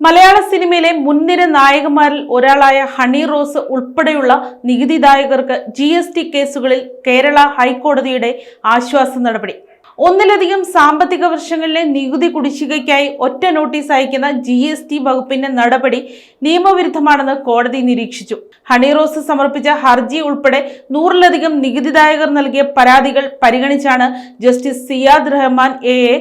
മലയാള സിനിമയിലെ മുൻനിര നായകന്മാരിൽ ഒരാളായ ഹണി റോസ് ഉൾപ്പെടെയുള്ള നികുതിദായകർക്ക് GST കേസുകളിൽ കേരള ഹൈക്കോടതിയുടെ ആശ്വാസ നടപടി. ഒന്നിലധികം സാമ്പത്തിക വർഷങ്ങളിലെ നികുതി കുടിശ്ശികയ്ക്കായി ഒറ്റ നോട്ടീസ് അയക്കുന്ന GST വകുപ്പിന്റെ നടപടി നിയമവിരുദ്ധമാണെന്ന് കോടതി നിരീക്ഷിച്ചു. ഹണി റോസ് സമർപ്പിച്ച ഹർജി ഉൾപ്പെടെ 100-ലധികം നികുതിദായകർ നൽകിയ പരാതികൾ പരിഗണിച്ചാണ് ജസ്റ്റിസ് സിയാദ് റഹ്മാൻ AA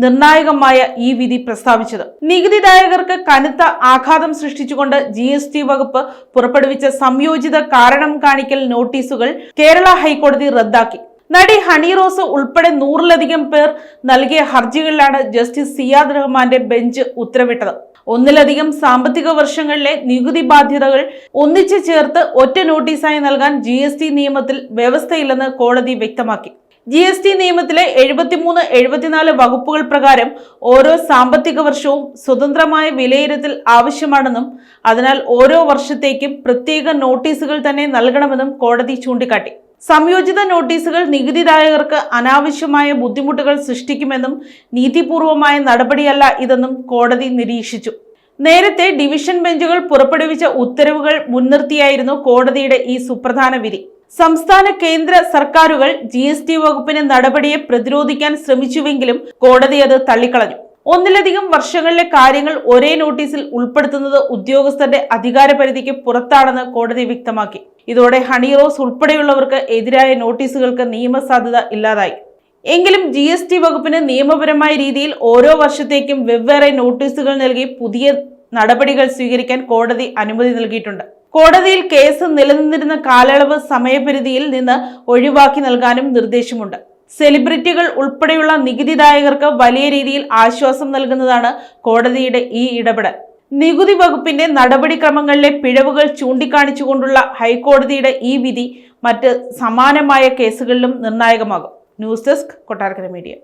നിർണായകമായ ഈ വിധി പ്രസ്താവിച്ചത്. നികുതിദായകർക്ക് കനത്ത ആഘാതം സൃഷ്ടിച്ചുകൊണ്ട് GST വകുപ്പ് പുറപ്പെടുവിച്ച സംയോജിത കാരണം കാണിക്കൽ നോട്ടീസുകൾ കേരള ഹൈക്കോടതി റദ്ദാക്കി. നടി ഹണി റോസ് ഉൾപ്പെടെ 100-ലധികം പേർ നൽകിയ ഹർജികളിലാണ് ജസ്റ്റിസ് സിയാദ് റഹ്മാന്റെ ബെഞ്ച് ഉത്തരവിട്ടത്. ഒന്നിലധികം സാമ്പത്തിക വർഷങ്ങളിലെ നികുതി ബാധ്യതകൾ ഒന്നിച്ചു ചേർത്ത് ഒറ്റ നോട്ടീസായി നൽകാൻ GST നിയമത്തിൽ വ്യവസ്ഥയില്ലെന്ന് കോടതി വ്യക്തമാക്കി. GST നിയമത്തിലെ 73, 74 വകുപ്പുകൾ പ്രകാരം ഓരോ സാമ്പത്തിക വർഷവും സ്വതന്ത്രമായ വിലയിരുത്തൽ ആവശ്യമാണെന്നും അതിനാൽ ഓരോ വർഷത്തേക്കും പ്രത്യേക നോട്ടീസുകൾ തന്നെ നൽകണമെന്നും കോടതി ചൂണ്ടിക്കാട്ടി. സംയോജിത നോട്ടീസുകൾ നികുതിദായകർക്ക് അനാവശ്യമായ ബുദ്ധിമുട്ടുകൾ സൃഷ്ടിക്കുമെന്നും നീതിപൂർവമായ നടപടിയല്ല ഇതെന്നും കോടതി നിരീക്ഷിച്ചു. നേരത്തെ ഡിവിഷൻ ബെഞ്ചുകൾ പുറപ്പെടുവിച്ച ഉത്തരവുകൾ മുൻനിർത്തിയായിരുന്നു കോടതിയുടെ ഈ സുപ്രധാന വിധി. സംസ്ഥാന കേന്ദ്ര സർക്കാരുകൾ GST വകുപ്പിന്റെ നടപടിയെ പ്രതിരോധിക്കാൻ ശ്രമിച്ചുവെങ്കിലും കോടതി അത് തള്ളിക്കളഞ്ഞു. ഒന്നിലധികം വർഷങ്ങളിലെ കാര്യങ്ങൾ ഒരേ നോട്ടീസിൽ ഉൾപ്പെടുത്തുന്നത് ഉദ്യോഗസ്ഥരുടെ അധികാരപരിധിക്ക് പുറത്താണെന്ന് കോടതി വ്യക്തമാക്കി. ഇതോടെ ഹണി റോസ് ഉൾപ്പെടെയുള്ളവർക്ക് എതിരായ നോട്ടീസുകൾക്ക് നിയമസാധുത ഇല്ലാതായി. എങ്കിലും GST വകുപ്പിന് നിയമപരമായ രീതിയിൽ ഓരോ വർഷത്തേക്കും വെവ്വേറെ നോട്ടീസുകൾ നൽകി പുതിയ നടപടികൾ സ്വീകരിക്കാൻ കോടതി അനുമതി നൽകിയിട്ടുണ്ട്. കോടതിയിൽ കേസ് നിലനിന്നിരുന്ന കാലയളവ് സമയപരിധിയിൽ നിന്ന് ഒഴിവാക്കി നൽകാനും നിർദ്ദേശമുണ്ട്. സെലിബ്രിറ്റികൾ ഉൾപ്പെടെയുള്ള നികുതിദായകർക്ക് വലിയ രീതിയിൽ ആശ്വാസം നൽകുന്നതാണ് കോടതിയുടെ ഈ ഇടപെടൽ. നികുതി വകുപ്പിന്റെ നടപടിക്രമങ്ങളിലെ പിഴവുകൾ ചൂണ്ടിക്കാണിച്ചുകൊണ്ടുള്ള ഹൈക്കോടതിയുടെ ഈ വിധി മറ്റ് സമാനമായ കേസുകളിലും നിർണായകമാകും. News desk, Kottarakkara media.